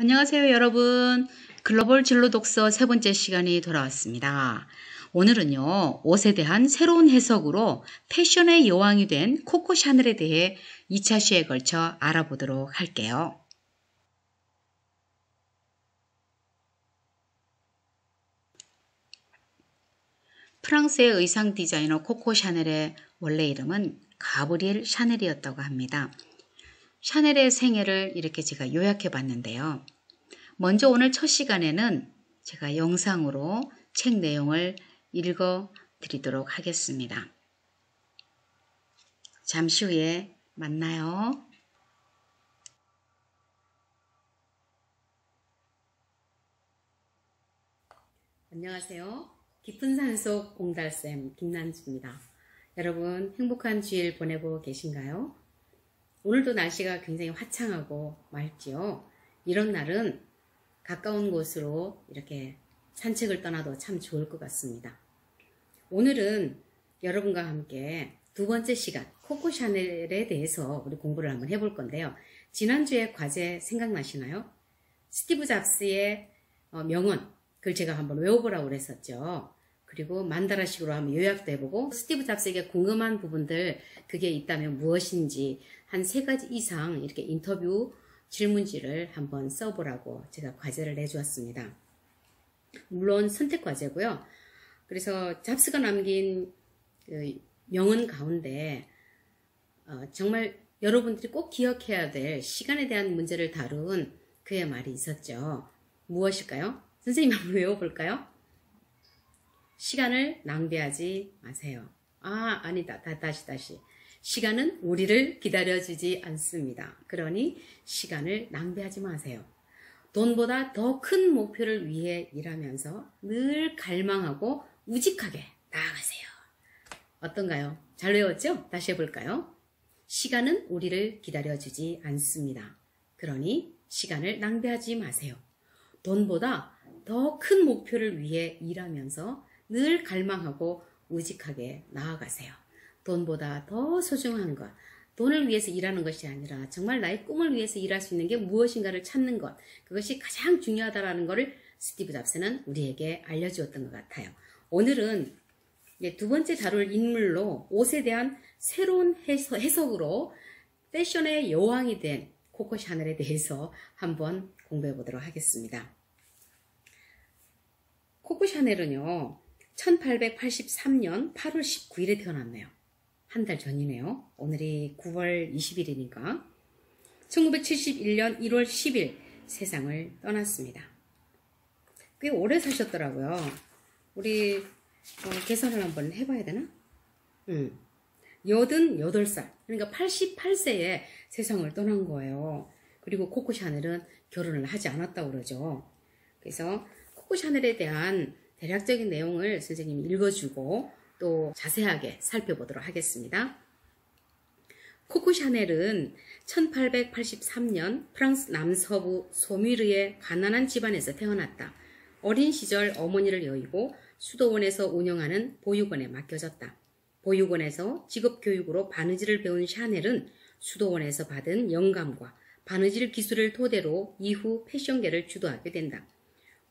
안녕하세요, 여러분. 글로벌 진로 독서 세 번째 시간이 돌아왔습니다. 오늘은요, 옷에 대한 새로운 해석으로 패션의 여왕이 된 코코 샤넬에 대해 2차 시에 걸쳐 알아보도록 할게요. 프랑스의 의상 디자이너 코코 샤넬의 원래 이름은 가브리엘 샤넬이었다고 합니다. 샤넬의 생애를 이렇게 제가 요약해 봤는데요. 먼저 오늘 첫 시간에는 제가 영상으로 책 내용을 읽어 드리도록 하겠습니다. 잠시 후에 만나요. 안녕하세요. 깊은 산속 옹달샘 김난주입니다. 여러분 행복한 주일 보내고 계신가요? 오늘도 날씨가 굉장히 화창하고 맑지요. 이런 날은 가까운 곳으로 이렇게 산책을 떠나도 참 좋을 것 같습니다. 오늘은 여러분과 함께 두 번째 시간 코코 샤넬에 대해서 우리 공부를 한번 해볼 건데요. 지난주에 과제 생각나시나요? 스티브 잡스의 명언, 그걸 제가 한번 외워보라고 그랬었죠. 그리고 만다라식으로 한번 요약도 해보고 스티브 잡스에게 궁금한 부분들 그게 있다면 무엇인지 한 3가지 이상 이렇게 인터뷰 질문지를 한번 써보라고 제가 과제를 내주었습니다. 물론 선택 과제고요. 그래서 잡스가 남긴 명언 가운데 정말 여러분들이 꼭 기억해야 될 시간에 대한 문제를 다룬 그의 말이 있었죠. 무엇일까요? 선생님 한번 외워볼까요? 시간을 낭비하지 마세요. 아니다. 다시. 시간은 우리를 기다려주지 않습니다. 그러니 시간을 낭비하지 마세요. 돈보다 더 큰 목표를 위해 일하면서 늘 갈망하고 우직하게 나아가세요. 어떤가요? 잘 외웠죠? 다시 해볼까요? 시간은 우리를 기다려주지 않습니다. 그러니 시간을 낭비하지 마세요. 돈보다 더 큰 목표를 위해 일하면서 늘 갈망하고 우직하게 나아가세요. 돈보다 더 소중한 것, 돈을 위해서 일하는 것이 아니라 정말 나의 꿈을 위해서 일할 수 있는 게 무엇인가를 찾는 것, 그것이 가장 중요하다는 것을 스티브 잡스는 우리에게 알려주었던 것 같아요. 오늘은 두 번째 다룰 인물로 옷에 대한 새로운 해석으로 패션의 여왕이 된 코코 샤넬에 대해서 한번 공부해 보도록 하겠습니다. 코코 샤넬은요, 1883년 8월 19일에 태어났네요. 한 달 전이네요. 오늘이 9월 20일이니까 1971년 1월 10일 세상을 떠났습니다. 꽤 오래 사셨더라고요. 우리 계산을 한번 해봐야 되나? 88살, 그러니까 88세에 세상을 떠난 거예요. 그리고 코코 샤넬은 결혼을 하지 않았다고 그러죠. 그래서 코코 샤넬에 대한 대략적인 내용을 선생님이 읽어주고 또 자세하게 살펴보도록 하겠습니다. 코코 샤넬은 1883년 프랑스 남서부 소미르의 가난한 집안에서 태어났다. 어린 시절 어머니를 여의고 수도원에서 운영하는 보육원에 맡겨졌다. 보육원에서 직업교육으로 바느질을 배운 샤넬은 수도원에서 받은 영감과 바느질 기술을 토대로 이후 패션계를 주도하게 된다.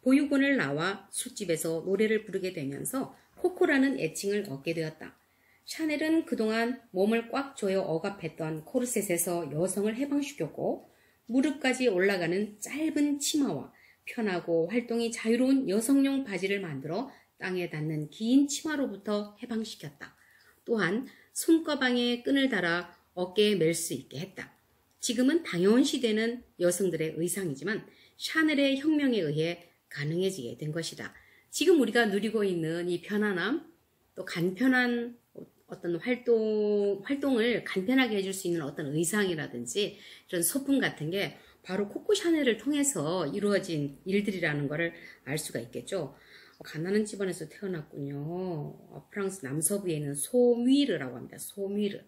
보육원을 나와 술집에서 노래를 부르게 되면서 코코라는 애칭을 얻게 되었다. 샤넬은 그동안 몸을 꽉 조여 억압했던 코르셋에서 여성을 해방시켰고 무릎까지 올라가는 짧은 치마와 편하고 활동이 자유로운 여성용 바지를 만들어 땅에 닿는 긴 치마로부터 해방시켰다. 또한 손가방에 끈을 달아 어깨에 멜 수 있게 했다. 지금은 당연시되는 여성들의 의상이지만 샤넬의 혁명에 의해 가능해지게 된 것이다. 지금 우리가 누리고 있는 이 편안함, 또 간편한 어떤 활동을 간편하게 해줄 수 있는 어떤 의상이라든지 이런 소품 같은 게 바로 코코 샤넬을 통해서 이루어진 일들이라는 것을 알 수가 있겠죠. 가난한 집안에서 태어났군요. 프랑스 남서부에 있는 소미르라고 합니다. 소미르.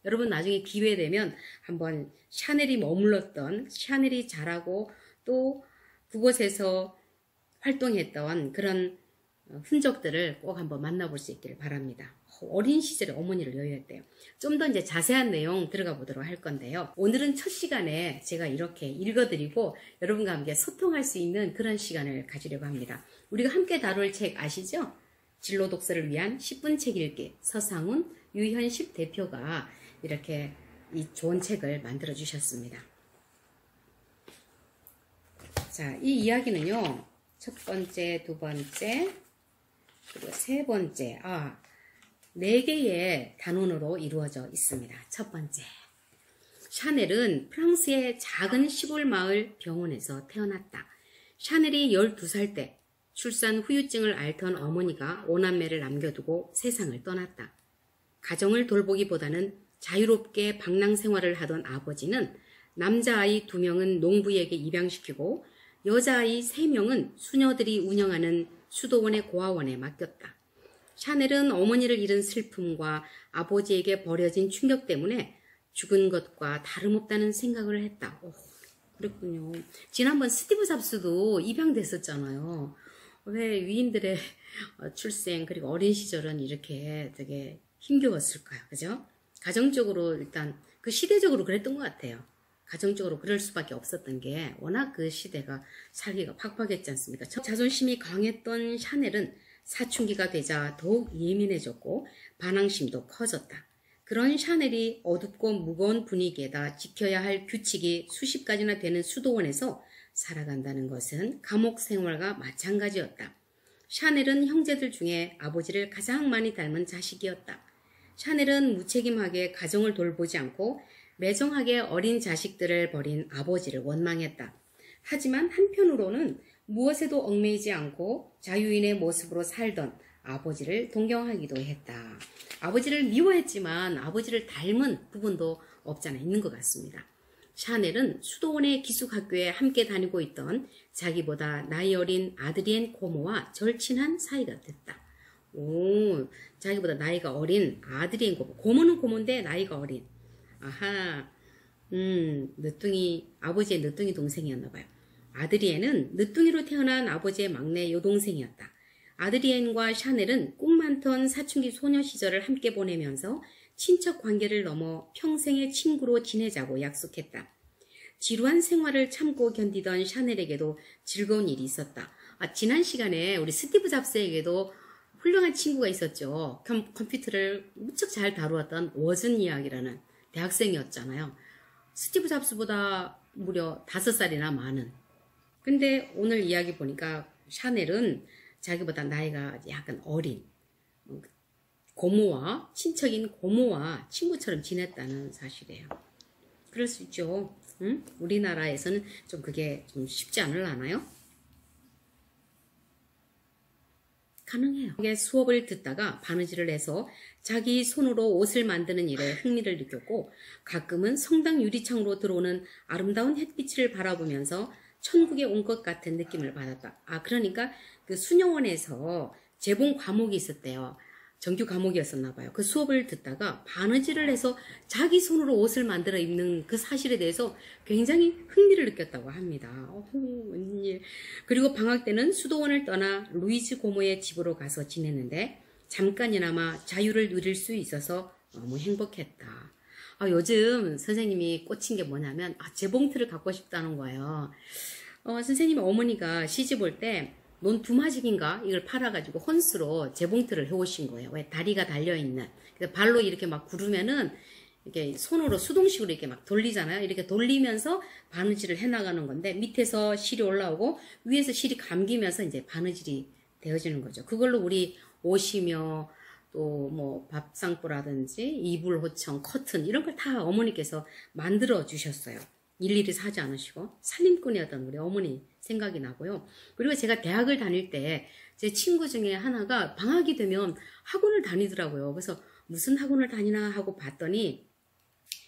여러분 나중에 기회 되면 한번 샤넬이 머물렀던, 샤넬이 자라고 또 그곳에서 활동했던 그런 흔적들을 꼭 한번 만나볼 수 있기를 바랍니다. 어린 시절에 어머니를 여유했대요. 좀 더 이제 자세한 내용 들어가 보도록 할 건데요. 오늘은 첫 시간에 제가 이렇게 읽어드리고 여러분과 함께 소통할 수 있는 그런 시간을 가지려고 합니다. 우리가 함께 다룰 책 아시죠? 진로 독서를 위한 10분 책 읽기. 서상훈, 유현식 대표가 이렇게 이 좋은 책을 만들어 주셨습니다. 자, 이 이야기는요. 첫 번째, 두 번째, 그리고 세 번째, 4개의 단원으로 이루어져 있습니다. 첫 번째, 샤넬은 프랑스의 작은 시골 마을 병원에서 태어났다. 샤넬이 12살 때 출산 후유증을 앓던 어머니가 5남매를 남겨두고 세상을 떠났다. 가정을 돌보기보다는 자유롭게 방랑 생활을 하던 아버지는 남자아이 2명은 농부에게 입양시키고 여자아이 3명은 수녀들이 운영하는 수도원의 고아원에 맡겼다. 샤넬은 어머니를 잃은 슬픔과 아버지에게 버려진 충격 때문에 죽은 것과 다름없다는 생각을 했다. 그랬군요. 지난번 스티브 잡스도 입양됐었잖아요. 왜 위인들의 출생 그리고 어린 시절은 이렇게 되게 힘겨웠을까요? 그죠? 가정적으로 일단 그 시대적으로 그랬던 것 같아요. 가정적으로 그럴 수밖에 없었던 게 워낙 그 시대가 살기가 팍팍했지 않습니까? 자존심이 강했던 샤넬은 사춘기가 되자 더욱 예민해졌고 반항심도 커졌다. 그런 샤넬이 어둡고 무거운 분위기에다 지켜야 할 규칙이 수십 가지나 되는 수도원에서 살아간다는 것은 감옥 생활과 마찬가지였다. 샤넬은 형제들 중에 아버지를 가장 많이 닮은 자식이었다. 샤넬은 무책임하게 가정을 돌보지 않고 매정하게 어린 자식들을 버린 아버지를 원망했다. 하지만 한편으로는 무엇에도 얽매이지 않고 자유인의 모습으로 살던 아버지를 동경하기도 했다. 아버지를 미워했지만 아버지를 닮은 부분도 없잖아 있는 것 같습니다. 샤넬은 수도원의 기숙학교에 함께 다니고 있던 자기보다 나이 어린 아드리엔 고모와 절친한 사이가 됐다. 자기보다 나이가 어린 아드리엔 고모. 고모는 고모인데 나이가 어린. 아하, 아버지의 늦둥이 동생이었나봐요. 아드리엔은 늦둥이로 태어난 아버지의 막내 여동생이었다. 아드리엔과 샤넬은 꿈 많던 사춘기 소녀 시절을 함께 보내면서 친척 관계를 넘어 평생의 친구로 지내자고 약속했다. 지루한 생활을 참고 견디던 샤넬에게도 즐거운 일이 있었다. 지난 시간에 우리 스티브 잡스에게도 훌륭한 친구가 있었죠. 컴퓨터를 무척 잘 다루었던 워즈니악이라는 대학생이었잖아요. 스티브 잡스보다 무려 5살이나 많은. 근데 오늘 이야기 보니까 샤넬은 자기보다 나이가 약간 어린 고모와 친척인 고모와 친구처럼 지냈다는 사실이에요. 그럴 수 있죠. 응? 우리나라에서는 좀 그게 좀 쉽지 않으려나요? 가능해요. 수업을 듣다가 바느질을 해서 자기 손으로 옷을 만드는 일에 흥미를 느꼈고 가끔은 성당 유리창으로 들어오는 아름다운 햇빛을 바라보면서 천국에 온 것 같은 느낌을 받았다. 그러니까 그 수녀원에서 재봉 과목이 있었대요. 정규 과목이었었나 봐요. 그 수업을 듣다가 바느질을 해서 자기 손으로 옷을 만들어 입는 그 사실에 대해서 굉장히 흥미를 느꼈다고 합니다. 웬일. 그리고 방학 때는 수도원을 떠나 루이즈 고모의 집으로 가서 지냈는데 잠깐이나마 자유를 누릴 수 있어서 너무 행복했다. 요즘 선생님이 꽂힌 게 뭐냐면 재봉틀을 갖고 싶다는 거예요. 선생님 어머니가 시집 올 때 논 두마직인가 이걸 팔아가지고 혼수로 재봉틀을 해오신 거예요. 왜 다리가 달려있는. 그래서 발로 이렇게 막 구르면은 이렇게 손으로 수동식으로 이렇게 막 돌리잖아요. 이렇게 돌리면서 바느질을 해나가는 건데 밑에서 실이 올라오고 위에서 실이 감기면서 이제 바느질이 되어지는 거죠. 그걸로 우리 옷이며 또 뭐 밥상포라든지 이불 호청, 커튼 이런 걸 다 어머니께서 만들어 주셨어요. 일일이 사지 않으시고 살림꾼이었던 우리 어머니 생각이 나고요. 그리고 제가 대학을 다닐 때 제 친구 중에 하나가 방학이 되면 학원을 다니더라고요. 그래서 무슨 학원을 다니나 하고 봤더니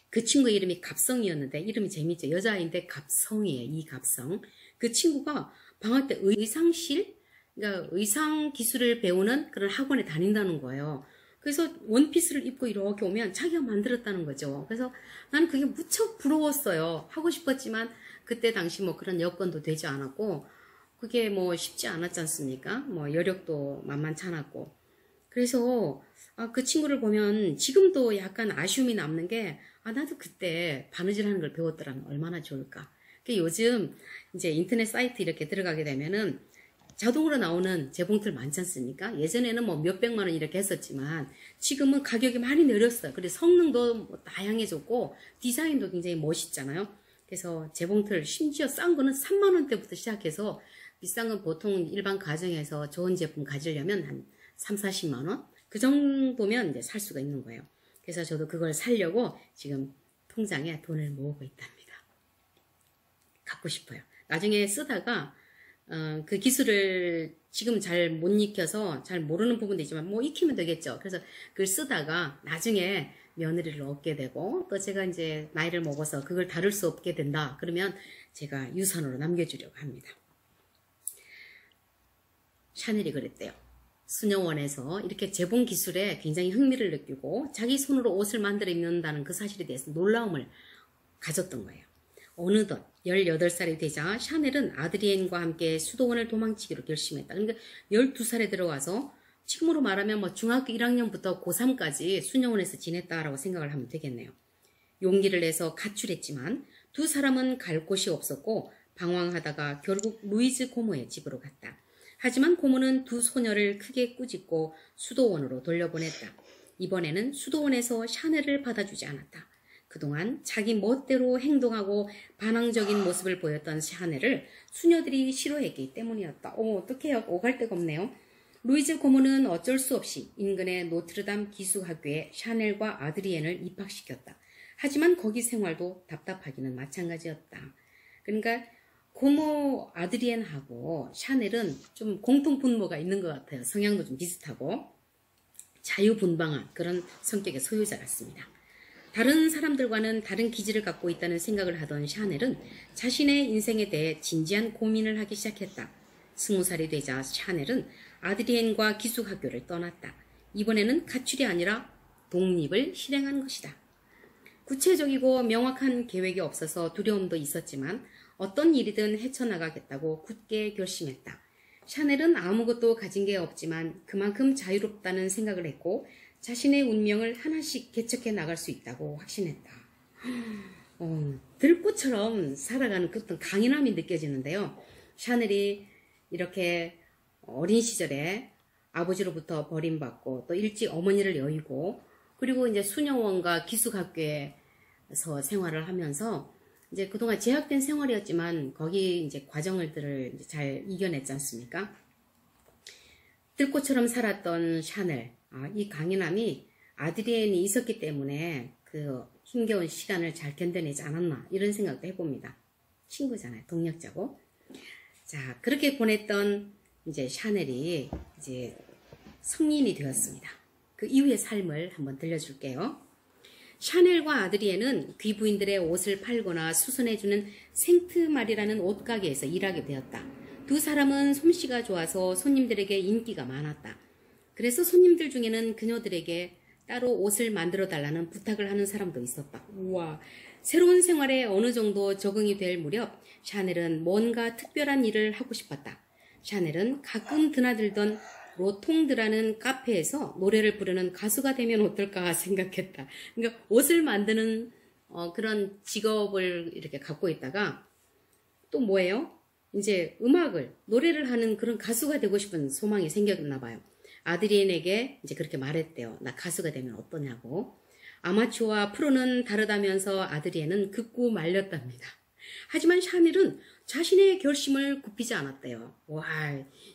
그 친구 이름이 갑성이었는데 이름이 재밌죠. 여자아이인데 갑성이에요. 이갑성. 그 친구가 방학 때 의상실, 그러니까 의상 기술을 배우는 그런 학원에 다닌다는 거예요. 그래서 원피스를 입고 이렇게 오면 자기가 만들었다는 거죠. 그래서 나는 그게 무척 부러웠어요. 하고 싶었지만 그때 당시 뭐 그런 여건도 되지 않았고 그게 뭐 쉽지 않았지 않습니까? 뭐 여력도 만만치 않았고. 그래서 그 친구를 보면 지금도 약간 아쉬움이 남는 게 나도 그때 바느질하는 걸 배웠더라면 얼마나 좋을까. 요즘 이제 인터넷 사이트 이렇게 들어가게 되면은 자동으로 나오는 재봉틀 많지 않습니까? 예전에는 뭐 몇백만 원 이렇게 했었지만 지금은 가격이 많이 내렸어요. 그래서 성능도 뭐 다양해졌고 디자인도 굉장히 멋있잖아요. 그래서 재봉틀 심지어 싼 거는 3만 원대부터 시작해서 비싼 건 보통 일반 가정에서 좋은 제품 가지려면 한 3, 40만 원? 그 정도면 이제 살 수가 있는 거예요. 그래서 저도 그걸 사려고 지금 통장에 돈을 모으고 있답니다. 갖고 싶어요. 나중에 쓰다가 그 기술을 지금 잘 못 익혀서 잘 모르는 부분도 있지만 뭐 익히면 되겠죠. 그래서 그걸 쓰다가 나중에 며느리를 얻게 되고 또 제가 이제 나이를 먹어서 그걸 다룰 수 없게 된다. 그러면 제가 유산으로 남겨주려고 합니다. 샤넬이 그랬대요. 수녀원에서 이렇게 재봉 기술에 굉장히 흥미를 느끼고 자기 손으로 옷을 만들어 입는다는 그 사실에 대해서 놀라움을 가졌던 거예요. 어느덧 18살이 되자 샤넬은 아드리엔과 함께 수도원을 도망치기로 결심했다. 그러니까 12살에 들어와서 지금으로 말하면 뭐 중학교 1학년부터 고3까지 수녀원에서 지냈다라고 생각을 하면 되겠네요. 용기를 내서 가출했지만 두 사람은 갈 곳이 없었고 방황하다가 결국 루이즈 고모의 집으로 갔다. 하지만 고모는 두 소녀를 크게 꾸짖고 수도원으로 돌려보냈다. 이번에는 수도원에서 샤넬을 받아주지 않았다. 그동안 자기 멋대로 행동하고 반항적인 모습을 보였던 샤넬을 수녀들이 싫어했기 때문이었다. 어떡해요. 오갈 데가 없네요. 루이즈 고모는 어쩔 수 없이 인근의 노트르담 기숙학교에 샤넬과 아드리엔을 입학시켰다. 하지만 거기 생활도 답답하기는 마찬가지였다. 그러니까 고모 아드리엔하고 샤넬은 좀 공통분모가 있는 것 같아요. 성향도 좀 비슷하고 자유분방한 그런 성격의 소유자 같습니다. 다른 사람들과는 다른 기질을 갖고 있다는 생각을 하던 샤넬은 자신의 인생에 대해 진지한 고민을 하기 시작했다. 20살이 되자 샤넬은 아드리엔과 기숙학교를 떠났다. 이번에는 가출이 아니라 독립을 실행한 것이다. 구체적이고 명확한 계획이 없어서 두려움도 있었지만 어떤 일이든 헤쳐나가겠다고 굳게 결심했다. 샤넬은 아무것도 가진 게 없지만 그만큼 자유롭다는 생각을 했고 자신의 운명을 하나씩 개척해 나갈 수 있다고 확신했다. 들꽃처럼 살아가는 그 어떤 강인함이 느껴지는데요. 샤넬이 이렇게 어린 시절에 아버지로부터 버림받고 또 일찍 어머니를 여의고 그리고 이제 수녀원과 기숙학교에서 생활을 하면서 이제 그동안 제약된 생활이었지만 거기 이제 과정들을 이제 잘 이겨냈지 않습니까? 들꽃처럼 살았던 샤넬, 이 강인함이 아드리엔이 있었기 때문에 그 힘겨운 시간을 잘 견뎌내지 않았나 이런 생각도 해봅니다. 친구잖아요, 동력자고. 자, 그렇게 보냈던 이제 샤넬이 이제 성인이 되었습니다. 그 이후의 삶을 한번 들려줄게요. 샤넬과 아드리엔은 귀부인들의 옷을 팔거나 수선해주는 생트말이라는 옷가게에서 일하게 되었다. 두 사람은 솜씨가 좋아서 손님들에게 인기가 많았다. 그래서 손님들 중에는 그녀들에게 따로 옷을 만들어 달라는 부탁을 하는 사람도 있었다. 우와, 새로운 생활에 어느 정도 적응이 될 무렵 샤넬은 뭔가 특별한 일을 하고 싶었다. 샤넬은 가끔 드나들던 로통드라는 카페에서 노래를 부르는 가수가 되면 어떨까 생각했다. 그러니까 옷을 만드는 그런 직업을 이렇게 갖고 있다가 또 뭐예요? 이제 노래를 하는 그런 가수가 되고 싶은 소망이 생겼나 봐요. 아드리엔에게 이제 그렇게 말했대요. 나 가수가 되면 어떠냐고. 아마추어와 프로는 다르다면서 아드리엔은 극구 말렸답니다. 하지만 샤넬은 자신의 결심을 굽히지 않았대요. 와,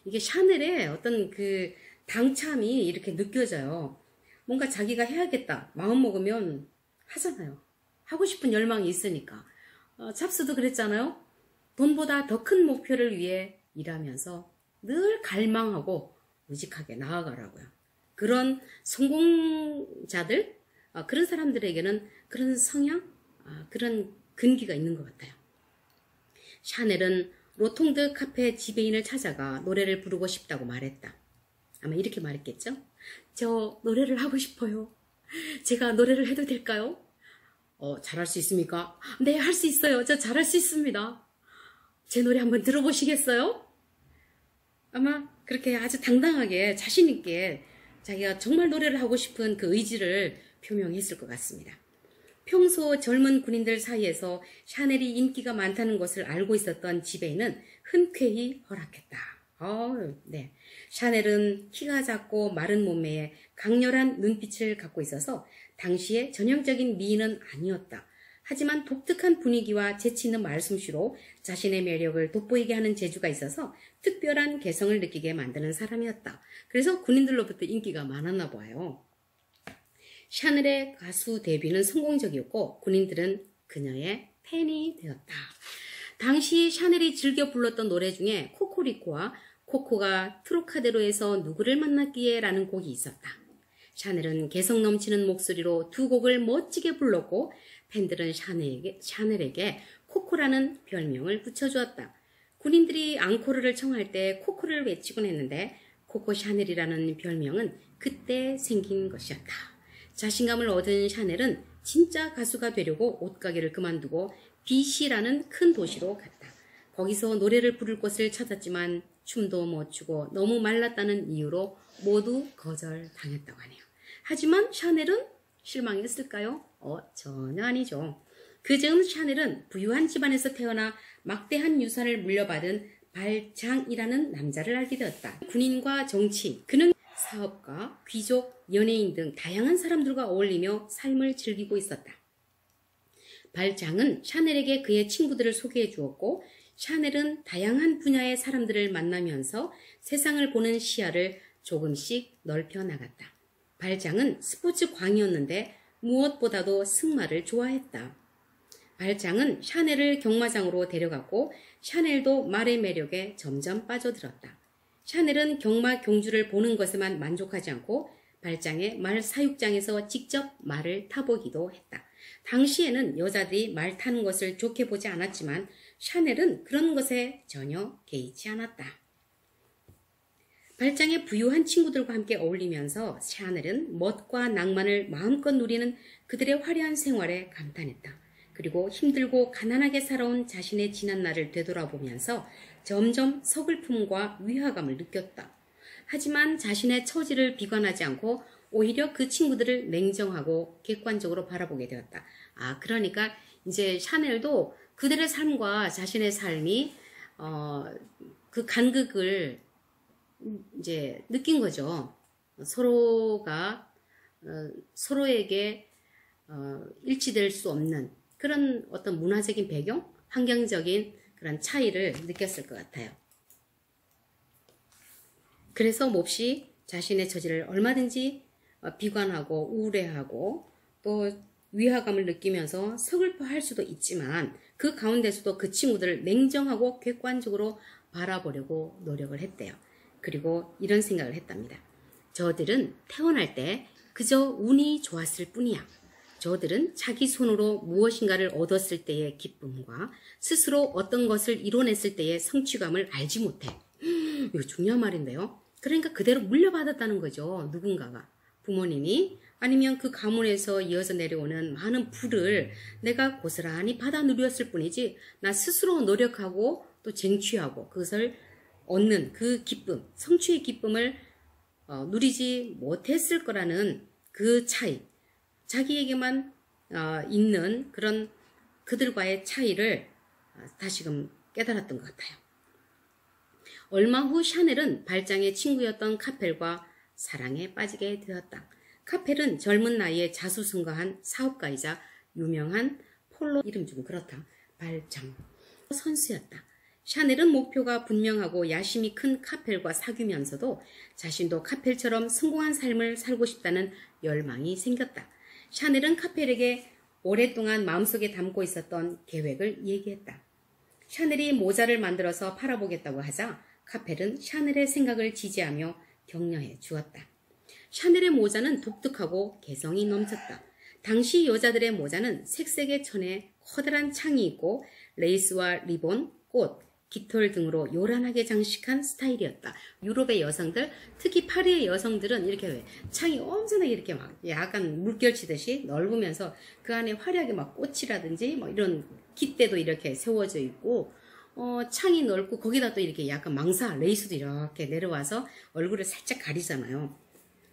이게 샤넬의 어떤 그 당참이 이렇게 느껴져요. 뭔가 자기가 해야겠다. 마음 먹으면 하잖아요. 하고 싶은 열망이 있으니까. 잡스도 그랬잖아요. 돈보다 더 큰 목표를 위해 일하면서 늘 갈망하고 우직하게 나아가라고요. 그런 성공자들, 그런 사람들에게는 그런 성향, 그런 근기가 있는 것 같아요. 샤넬은 로통드 카페 지배인을 찾아가 노래를 부르고 싶다고 말했다. 아마 이렇게 말했겠죠? 저 노래를 하고 싶어요. 제가 노래를 해도 될까요? 잘할 수 있습니까? 네, 할 수 있어요. 저 잘할 수 있습니다. 제 노래 한번 들어보시겠어요? 아마 그렇게 아주 당당하게 자신있게 자기가 정말 노래를 하고 싶은 그 의지를 표명했을 것 같습니다. 평소 젊은 군인들 사이에서 샤넬이 인기가 많다는 것을 알고 있었던 지배인은 흔쾌히 허락했다. 네. 샤넬은 키가 작고 마른 몸매에 강렬한 눈빛을 갖고 있어서 당시의 전형적인 미인은 아니었다. 하지만 독특한 분위기와 재치 있는 말솜씨로 자신의 매력을 돋보이게 하는 재주가 있어서 특별한 개성을 느끼게 만드는 사람이었다. 그래서 군인들로부터 인기가 많았나 봐요. 샤넬의 가수 데뷔는 성공적이었고 군인들은 그녀의 팬이 되었다. 당시 샤넬이 즐겨 불렀던 노래 중에 코코리코와 코코가 트로카데로에서 누구를 만났기에 라는 곡이 있었다. 샤넬은 개성 넘치는 목소리로 두 곡을 멋지게 불렀고 팬들은 샤넬에게 코코라는 별명을 붙여주었다. 군인들이 앙코르를 청할 때 코코를 외치곤 했는데 코코 샤넬이라는 별명은 그때 생긴 것이었다. 자신감을 얻은 샤넬은 진짜 가수가 되려고 옷가게를 그만두고 BC라는 큰 도시로 갔다. 거기서 노래를 부를 곳을 찾았지만 춤도 못 추고 너무 말랐다는 이유로 모두 거절당했다고 하네요. 하지만 샤넬은 실망했을까요? 전혀 아니죠. 그즈음 샤넬은 부유한 집안에서 태어나 막대한 유산을 물려받은 발장이라는 남자를 알게 되었다. 군인과 정치인, 그는 사업가, 귀족, 연예인 등 다양한 사람들과 어울리며 삶을 즐기고 있었다. 발장은 샤넬에게 그의 친구들을 소개해 주었고 샤넬은 다양한 분야의 사람들을 만나면서 세상을 보는 시야를 조금씩 넓혀 나갔다. 발장은 스포츠 광이었는데 무엇보다도 승마를 좋아했다. 발장은 샤넬을 경마장으로 데려갔고 샤넬도 말의 매력에 점점 빠져들었다. 샤넬은 경마 경주를 보는 것에만 만족하지 않고 발장의 말 사육장에서 직접 말을 타보기도 했다. 당시에는 여자들이 말 타는 것을 좋게 보지 않았지만 샤넬은 그런 것에 전혀 개의치 않았다. 발장의 부유한 친구들과 함께 어울리면서 샤넬은 멋과 낭만을 마음껏 누리는 그들의 화려한 생활에 감탄했다. 그리고 힘들고 가난하게 살아온 자신의 지난 날을 되돌아보면서 점점 서글픔과 위화감을 느꼈다. 하지만 자신의 처지를 비관하지 않고 오히려 그 친구들을 냉정하고 객관적으로 바라보게 되었다. 그러니까 이제 샤넬도 그들의 삶과 자신의 삶이 그 간극을 이제 느낀 거죠. 서로가 서로에게 일치될 수 없는 그런 어떤 문화적인 배경, 환경적인 그런 차이를 느꼈을 것 같아요. 그래서 몹시 자신의 처지를 얼마든지 비관하고 우울해하고 또 위화감을 느끼면서 서글퍼할 수도 있지만 그 가운데서도 그 친구들을 냉정하고 객관적으로 바라보려고 노력을 했대요. 그리고 이런 생각을 했답니다. 저들은 태어날 때 그저 운이 좋았을 뿐이야. 저들은 자기 손으로 무엇인가를 얻었을 때의 기쁨과 스스로 어떤 것을 이뤄냈을 때의 성취감을 알지 못해. 이거 중요한 말인데요. 그러니까 그대로 물려받았다는 거죠. 누군가가. 부모님이 아니면 그 가문에서 이어서 내려오는 많은 부를 내가 고스란히 받아 누렸을 뿐이지 나 스스로 노력하고 또 쟁취하고 그것을 얻는 그 기쁨, 성취의 기쁨을 누리지 못했을 거라는 그 차이, 자기에게만 있는 그런 그들과의 차이를 다시금 깨달았던 것 같아요. 얼마 후 샤넬은 발장의 친구였던 카펠과 사랑에 빠지게 되었다. 카펠은 젊은 나이에 자수성가한 사업가이자 유명한 폴로 이름 좀 그렇다. 발장 선수였다. 샤넬은 목표가 분명하고 야심이 큰 카펠과 사귀면서도 자신도 카펠처럼 성공한 삶을 살고 싶다는 열망이 생겼다. 샤넬은 카펠에게 오랫동안 마음속에 담고 있었던 계획을 얘기했다. 샤넬이 모자를 만들어서 팔아보겠다고 하자 카펠은 샤넬의 생각을 지지하며 격려해 주었다. 샤넬의 모자는 독특하고 개성이 넘쳤다. 당시 여자들의 모자는 색색의 천에 커다란 창이 있고 레이스와 리본, 꽃, 깃털 등으로 요란하게 장식한 스타일이었다. 유럽의 여성들, 특히 파리의 여성들은 이렇게 창이 엄청나게 이렇게 막 약간 물결치듯이 넓으면서 그 안에 화려하게 막 꽃이라든지 뭐 이런 깃대도 이렇게 세워져 있고 창이 넓고 거기다 또 이렇게 약간 망사, 레이스도 이렇게 내려와서 얼굴을 살짝 가리잖아요.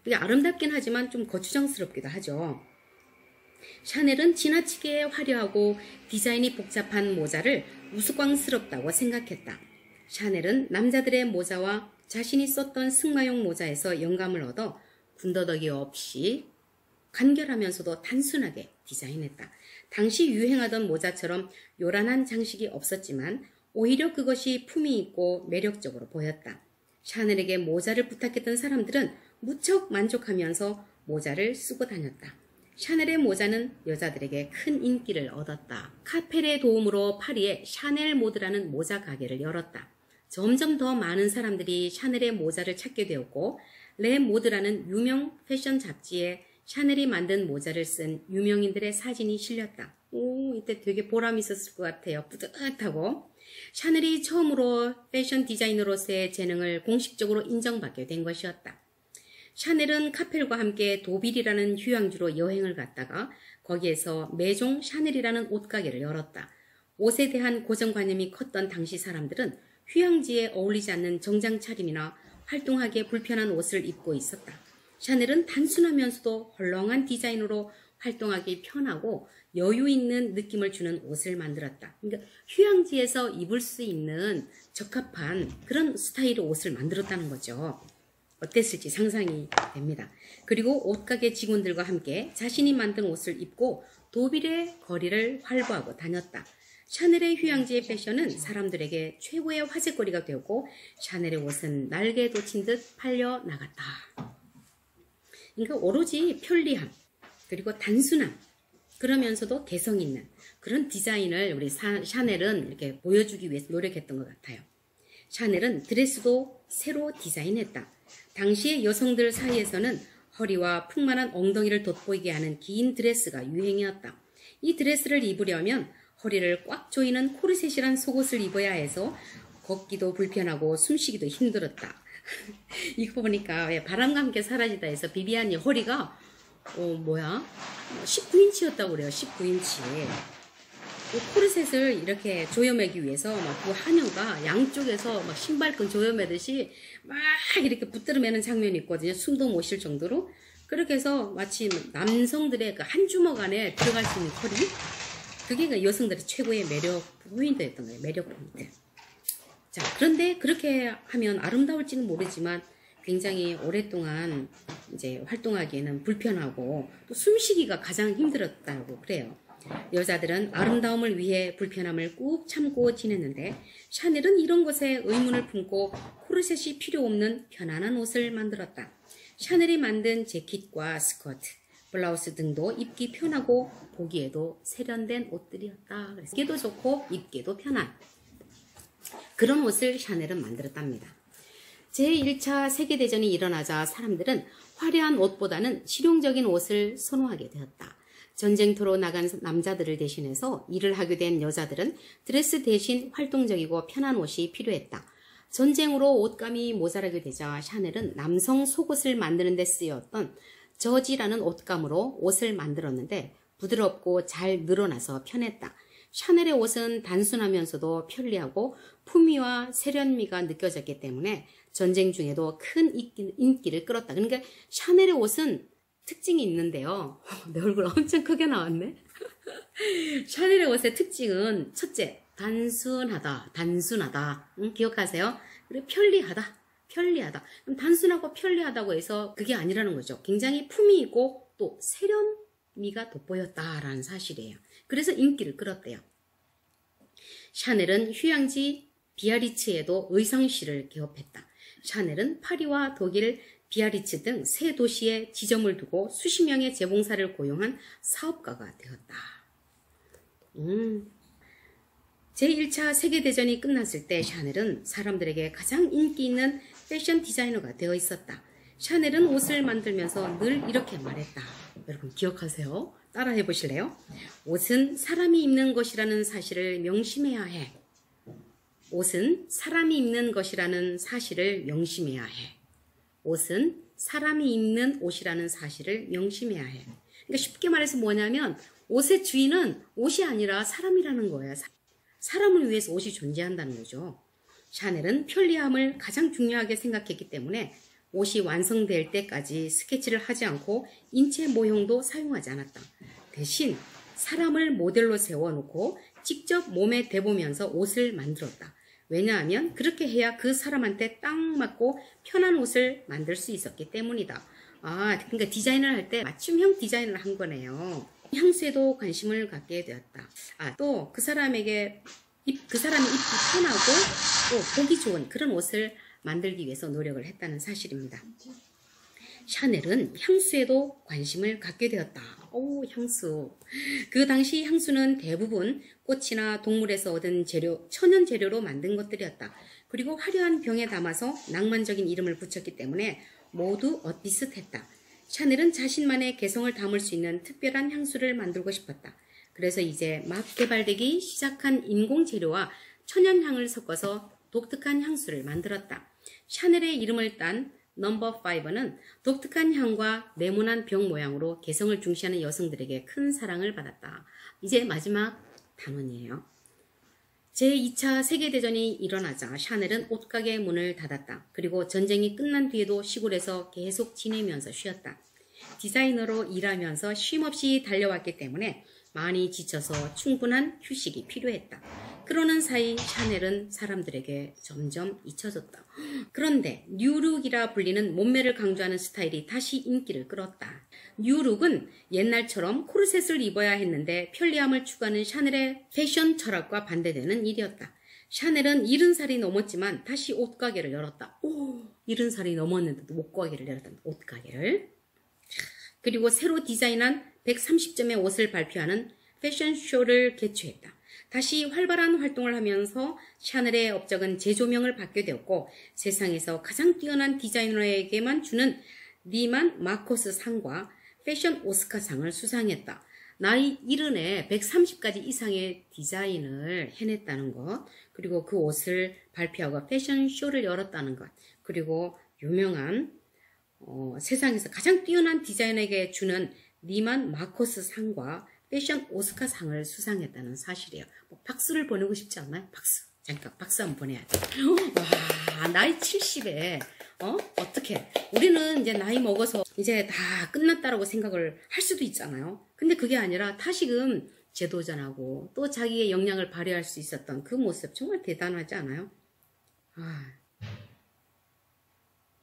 그게 아름답긴 하지만 좀 거추장스럽기도 하죠. 샤넬은 지나치게 화려하고 디자인이 복잡한 모자를 우스꽝스럽다고 생각했다. 샤넬은 남자들의 모자와 자신이 썼던 승마용 모자에서 영감을 얻어 군더더기 없이 간결하면서도 단순하게 디자인했다. 당시 유행하던 모자처럼 요란한 장식이 없었지만 오히려 그것이 품위 있고 매력적으로 보였다. 샤넬에게 모자를 부탁했던 사람들은 무척 만족하면서 모자를 쓰고 다녔다. 샤넬의 모자는 여자들에게 큰 인기를 얻었다. 카펠의 도움으로 파리에 샤넬 모드라는 모자 가게를 열었다. 점점 더 많은 사람들이 샤넬의 모자를 찾게 되었고 레 모드라는 유명 패션 잡지에 샤넬이 만든 모자를 쓴 유명인들의 사진이 실렸다. 이때 되게 보람이 있었을 것 같아요. 뿌듯하고. 샤넬이 처음으로 패션 디자이너로서의 재능을 공식적으로 인정받게 된 것이었다. 샤넬은 카펠과 함께 도빌이라는 휴양지로 여행을 갔다가 거기에서 메종 샤넬이라는 옷가게를 열었다. 옷에 대한 고정관념이 컸던 당시 사람들은 휴양지에 어울리지 않는 정장 차림이나 활동하기에 불편한 옷을 입고 있었다. 샤넬은 단순하면서도 헐렁한 디자인으로 활동하기 편하고 여유 있는 느낌을 주는 옷을 만들었다. 그러니까 휴양지에서 입을 수 있는 적합한 그런 스타일의 옷을 만들었다는 거죠. 어땠을지 상상이 됩니다. 그리고 옷가게 직원들과 함께 자신이 만든 옷을 입고 도빌의 거리를 활보하고 다녔다. 샤넬의 휴양지의 패션은 사람들에게 최고의 화제거리가 되었고 샤넬의 옷은 날개에 돋친 듯 팔려 나갔다. 그러니까 오로지 편리함 그리고 단순함 그러면서도 개성 있는 그런 디자인을 우리 샤넬은 이렇게 보여주기 위해서 노력했던 것 같아요. 샤넬은 드레스도 새로 디자인했다. 당시의 여성들 사이에서는 허리와 풍만한 엉덩이를 돋보이게 하는 긴 드레스가 유행이었다. 이 드레스를 입으려면 허리를 꽉 조이는 코르셋이란 속옷을 입어야 해서 걷기도 불편하고 숨쉬기도 힘들었다. 이거 보니까 바람과 함께 사라지다 해서 비비안이 허리가 19인치였다고 그래요. 19인치. 코르셋을 이렇게 조여매기 위해서 막 그 하녀가 양쪽에서 막 신발끈 조여매듯이 막 이렇게 붙들어 매는 장면이 있거든요. 숨도 못 쉴 정도로. 그렇게 해서 마치 남성들의 그 한 주먹 안에 들어갈 수 있는 허리. 그게 그 여성들의 최고의 매력 포인트였던 거예요. 매력 포인트. 자, 그런데 그렇게 하면 아름다울지는 모르지만 굉장히 오랫동안 이제 활동하기에는 불편하고 또 숨쉬기가 가장 힘들었다고 그래요. 여자들은 아름다움을 위해 불편함을 꾹 참고 지냈는데 샤넬은 이런 것에 의문을 품고 코르셋이 필요 없는 편안한 옷을 만들었다. 샤넬이 만든 재킷과 스커트, 블라우스 등도 입기 편하고 보기에도 세련된 옷들이었다. 그래서 입기도 좋고 입기도 편한 그런 옷을 샤넬은 만들었답니다. 제1차 세계대전이 일어나자 사람들은 화려한 옷보다는 실용적인 옷을 선호하게 되었다. 전쟁터로 나간 남자들을 대신해서 일을 하게 된 여자들은 드레스 대신 활동적이고 편한 옷이 필요했다. 전쟁으로 옷감이 모자라게 되자 샤넬은 남성 속옷을 만드는 데 쓰였던 저지라는 옷감으로 옷을 만들었는데 부드럽고 잘 늘어나서 편했다. 샤넬의 옷은 단순하면서도 편리하고 품위와 세련미가 느껴졌기 때문에 전쟁 중에도 큰 인기를 끌었다. 그러니까 샤넬의 옷은 특징이 있는데요. 내 얼굴 엄청 크게 나왔네. 샤넬의 옷의 특징은 첫째, 단순하다. 기억하세요? 그리고 편리하다. 그럼 단순하고 편리하다고 해서 그게 아니라는 거죠. 굉장히 품위 있고 또 세련미가 돋보였다라는 사실이에요. 그래서 인기를 끌었대요. 샤넬은 휴양지 비아리츠에도 의상실을 개업했다. 샤넬은 파리와 독일, 비아리츠 등 세 도시에 지점을 두고 수십 명의 재봉사를 고용한 사업가가 되었다. 제1차 세계대전이 끝났을 때 샤넬은 사람들에게 가장 인기 있는 패션 디자이너가 되어 있었다. 샤넬은 옷을 만들면서 늘 이렇게 말했다. 여러분 기억하세요? 따라 해보실래요? 옷은 사람이 입는 것이라는 사실을 명심해야 해. 옷은 사람이 입는 것이라는 사실을 명심해야 해. 옷은 사람이 입는 옷이라는 사실을 명심해야 해. 그러니까 쉽게 말해서 뭐냐면 옷의 주인은 옷이 아니라 사람이라는 거예요. 사람을 위해서 옷이 존재한다는 거죠. 샤넬은 편리함을 가장 중요하게 생각했기 때문에 옷이 완성될 때까지 스케치를 하지 않고 인체 모형도 사용하지 않았다. 대신 사람을 모델로 세워놓고 직접 몸에 대보면서 옷을 만들었다. 왜냐하면 그렇게 해야 그 사람한테 딱 맞고 편한 옷을 만들 수 있었기 때문이다. 그러니까 디자인을 할 때 맞춤형 디자인을 한 거네요. 향수에도 관심을 갖게 되었다. 또 그 사람이 입기 편하고 또 보기 좋은 그런 옷을 만들기 위해서 노력을 했다는 사실입니다. 샤넬은 향수에도 관심을 갖게 되었다. 향수. 그 당시 향수는 대부분 꽃이나 동물에서 얻은 천연 재료로 만든 것들이었다. 그리고 화려한 병에 담아서 낭만적인 이름을 붙였기 때문에 모두 엇비슷했다. 샤넬은 자신만의 개성을 담을 수 있는 특별한 향수를 만들고 싶었다. 그래서 이제 막 개발되기 시작한 인공 재료와 천연향을 섞어서 독특한 향수를 만들었다. 샤넬의 이름을 딴 넘버 5는 독특한 향과 네모난 병 모양으로 개성을 중시하는 여성들에게 큰 사랑을 받았다. 이제 마지막 단원이에요. 제2차 세계대전이 일어나자 샤넬은 옷가게 문을 닫았다. 그리고 전쟁이 끝난 뒤에도 시골에서 계속 지내면서 쉬었다. 디자이너로 일하면서 쉼없이 달려왔기 때문에 많이 지쳐서 충분한 휴식이 필요했다. 그러는 사이 샤넬은 사람들에게 점점 잊혀졌다. 그런데 뉴룩이라 불리는 몸매를 강조하는 스타일이 다시 인기를 끌었다. 뉴룩은 옛날처럼 코르셋을 입어야 했는데 편리함을 추구하는 샤넬의 패션 철학과 반대되는 일이었다. 샤넬은 70살이 넘었지만 다시 옷가게를 열었다. 70살이 넘었는데도 옷가게를 열었다. 옷가게를. 그리고 새로 디자인한 130점의 옷을 발표하는 패션쇼를 개최했다. 다시 활발한 활동을 하면서 샤넬의 업적은 재조명을 받게 되었고 세상에서 가장 뛰어난 디자이너에게만 주는 니만 마코스 상과 패션 오스카상을 수상했다. 나이 70에 130가지 이상의 디자인을 해냈다는 것, 그리고 그 옷을 발표하고 패션쇼를 열었다는 것, 그리고 유명한 세상에서 가장 뛰어난 디자이너에게 주는 니만 마코스 상과 패션 오스카상을 수상했다는 사실이에요. 박수를 보내고 싶지 않나요? 박수. 잠깐 박수 한번 보내야 돼. 와, 나이 70에 어떻게 우리는 이제 나이 먹어서 이제 다 끝났다라고 생각을 할 수도 있잖아요. 근데 그게 아니라 다시금 재도전하고 또 자기의 역량을 발휘할 수 있었던 그 모습 정말 대단하지 않아요?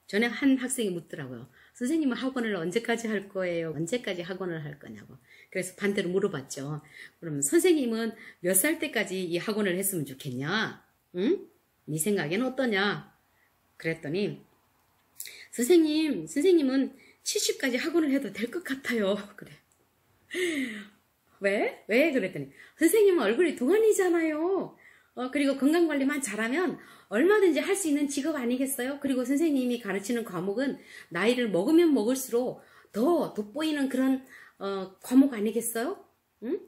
전에 한 학생이 묻더라고요. 선생님은 학원을 언제까지 할 거예요? 언제까지 학원을 할 거냐고. 그래서 반대로 물어봤죠. 그러면 선생님은 몇 살 때까지 이 학원을 했으면 좋겠냐? 응? 네 생각에는 어떠냐? 그랬더니 선생님은 70까지 학원을 해도 될 것 같아요. 그래. 왜? 그랬더니 선생님은 얼굴이 동안이잖아요. 그리고 건강관리만 잘하면 얼마든지 할 수 있는 직업 아니겠어요? 그리고 선생님이 가르치는 과목은 나이를 먹으면 먹을수록 더 돋보이는 그런 과목 아니겠어요? 응?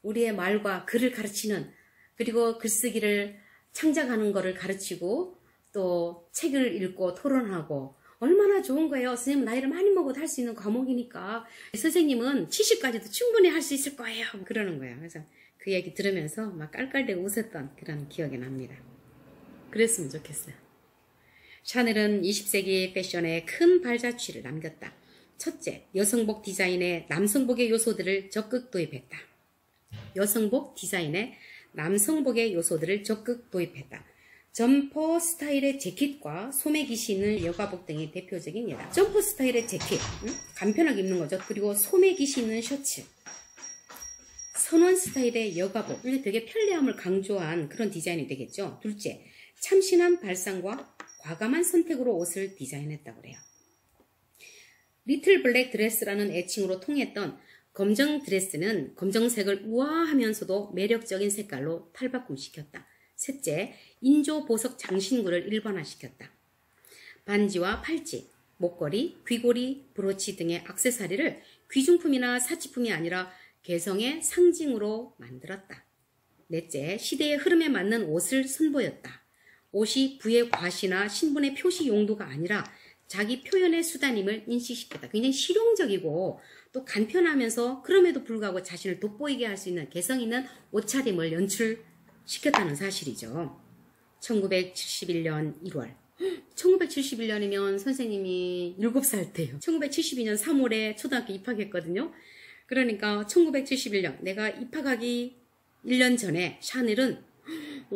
우리의 말과 글을 가르치는, 그리고 글쓰기를 창작하는 거를 가르치고 또 책을 읽고 토론하고 얼마나 좋은 거예요. 선생님 나이를 많이 먹어도 할 수 있는 과목이니까 선생님은 70까지도 충분히 할 수 있을 거예요. 그러는 거예요. 그래서 그 얘기 들으면서 막 깔깔대고 웃었던 그런 기억이 납니다. 그랬으면 좋겠어요. 샤넬은 20세기 패션에 큰 발자취를 남겼다. 첫째, 여성복 디자인에 남성복의 요소들을 적극 도입했다. 여성복 디자인에 남성복의 요소들을 적극 도입했다. 점퍼 스타일의 재킷과 소매 깃이 있는 여가복 등이 대표적인 예다. 점퍼 스타일의 재킷, 간편하게 입는 거죠. 그리고 소매 깃이 있는 셔츠, 선원 스타일의 여가복, 되게 편리함을 강조한 그런 디자인이 되겠죠. 둘째, 참신한 발상과 과감한 선택으로 옷을 디자인했다고 그래요. 리틀 블랙 드레스라는 애칭으로 통했던 검정 드레스는 검정색을 우아하면서도 매력적인 색깔로 탈바꿈시켰다. 셋째, 인조 보석 장신구를 일반화시켰다. 반지와 팔찌, 목걸이, 귀걸이, 브로치 등의 액세서리를 귀중품이나 사치품이 아니라 개성의 상징으로 만들었다. 넷째, 시대의 흐름에 맞는 옷을 선보였다. 옷이 부의 과시나 신분의 표시 용도가 아니라 자기 표현의 수단임을 인식시켰다. 굉장히 실용적이고 또 간편하면서 그럼에도 불구하고 자신을 돋보이게 할 수 있는 개성 있는 옷차림을 연출하는 시켰다는 사실이죠. 1971년 1월. 1971년이면 선생님이 7살 때요. 1972년 3월에 초등학교 입학했거든요. 그러니까 1971년 내가 입학하기 1년 전에 샤넬은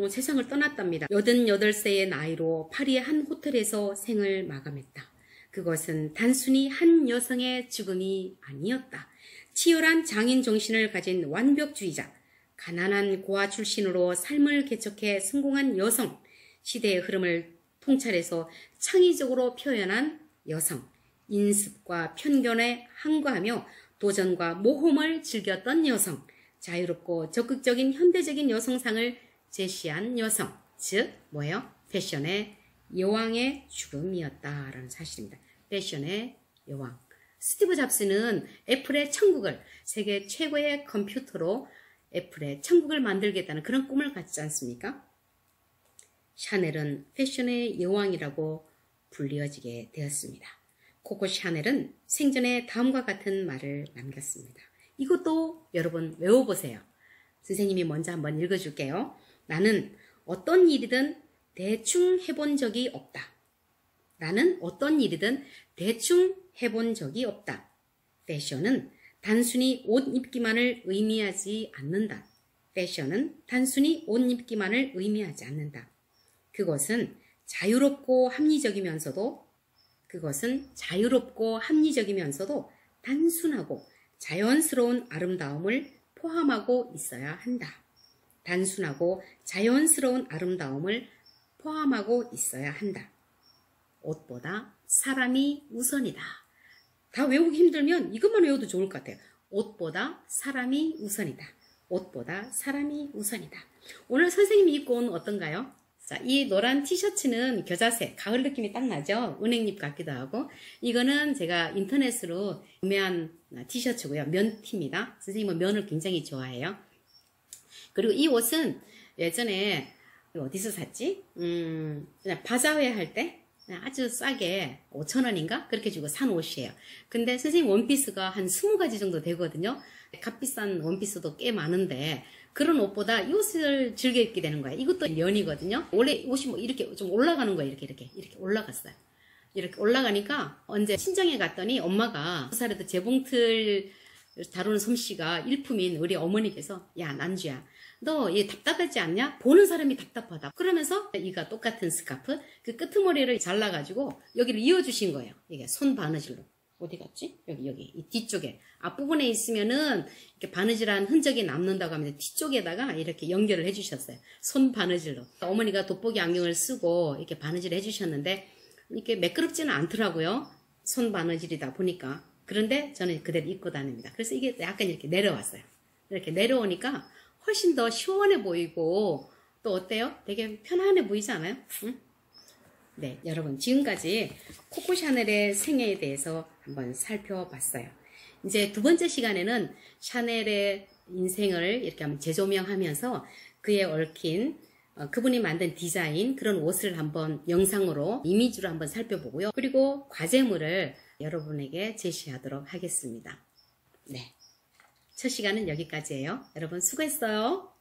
세상을 떠났답니다. 88세의 나이로 파리의 한 호텔에서 생을 마감했다. 그것은 단순히 한 여성의 죽음이 아니었다. 치열한 장인 정신을 가진 완벽주의자, 가난한 고아 출신으로 삶을 개척해 성공한 여성, 시대의 흐름을 통찰해서 창의적으로 표현한 여성, 인습과 편견에 항거하며 도전과 모험을 즐겼던 여성, 자유롭고 적극적인 현대적인 여성상을 제시한 여성, 즉 뭐예요? 패션의 여왕의 죽음이었다라는 사실입니다. 패션의 여왕. 스티브 잡스는 애플의 천국을 세계 최고의 컴퓨터로 애플의 천국을 만들겠다는 그런 꿈을 갖지 않습니까? 샤넬은 패션의 여왕이라고 불리어지게 되었습니다. 코코 샤넬은 생전에 다음과 같은 말을 남겼습니다. 이것도 여러분 외워보세요. 선생님이 먼저 한번 읽어줄게요. 나는 어떤 일이든 대충 해본 적이 없다. 나는 어떤 일이든 대충 해본 적이 없다. 패션은 단순히 옷 입기만을 의미하지 않는다. 패션은 단순히 옷 입기만을 의미하지 않는다. 그것은 자유롭고 합리적이면서도 단순하고 자연스러운 아름다움을 포함하고 있어야 한다. 단순하고 자연스러운 아름다움을 포함하고 있어야 한다. 옷보다 사람이 우선이다. 다 외우기 힘들면 이것만 외워도 좋을 것 같아요. 옷보다 사람이 우선이다. 옷보다 사람이 우선이다. 오늘 선생님이 입고 온 어떤가요? 자, 이 노란 티셔츠는 겨자색, 가을 느낌이 딱 나죠? 은행잎 같기도 하고. 이거는 제가 인터넷으로 구매한 티셔츠고요. 면티입니다. 선생님은 면을 굉장히 좋아해요. 그리고 이 옷은 예전에 어디서 샀지? 그냥 바자회 할 때 아주 싸게 5,000원인가? 그렇게 주고 산 옷이에요. 근데 선생님 원피스가 한 20가지 정도 되거든요. 값비싼 원피스도 꽤 많은데 그런 옷보다 이 옷을 즐겨 입게 되는 거예요. 이것도 면이거든요. 원래 옷이 뭐 이렇게 좀 올라가는 거예요. 이렇게 올라갔어요. 이렇게 올라가니까 언제 친정에 갔더니 엄마가 그 살에도 재봉틀 다루는 솜씨가 일품인 우리 어머니께서 야 난주야 너 얘 답답하지 않냐? 보는 사람이 답답하다. 그러면서 이가 똑같은 스카프 그 끄트머리를 잘라가지고 여기를 이어주신 거예요. 이게 손 바느질로. 어디 갔지? 여기 이 뒤쪽에 앞부분에 있으면은 이렇게 바느질한 흔적이 남는다고 하면서 뒤쪽에다가 이렇게 연결을 해주셨어요. 손 바느질로. 어머니가 돋보기 안경을 쓰고 이렇게 바느질을 해주셨는데 이렇게 매끄럽지는 않더라고요. 손 바느질이다 보니까. 그런데 저는 그대로 입고 다닙니다. 그래서 이게 약간 이렇게 내려왔어요. 이렇게 내려오니까 훨씬 더 시원해 보이고 또 어때요? 되게 편안해 보이지 않아요? 응? 네, 여러분 지금까지 코코 샤넬의 생애에 대해서 한번 살펴봤어요. 이제 두 번째 시간에는 샤넬의 인생을 이렇게 한번 재조명하면서 그에 얽힌 그분이 만든 디자인 그런 옷을 한번 영상으로 이미지로 한번 살펴보고요. 그리고 과제물을 여러분에게 제시하도록 하겠습니다. 네, 첫 시간은 여기까지예요. 여러분 수고했어요.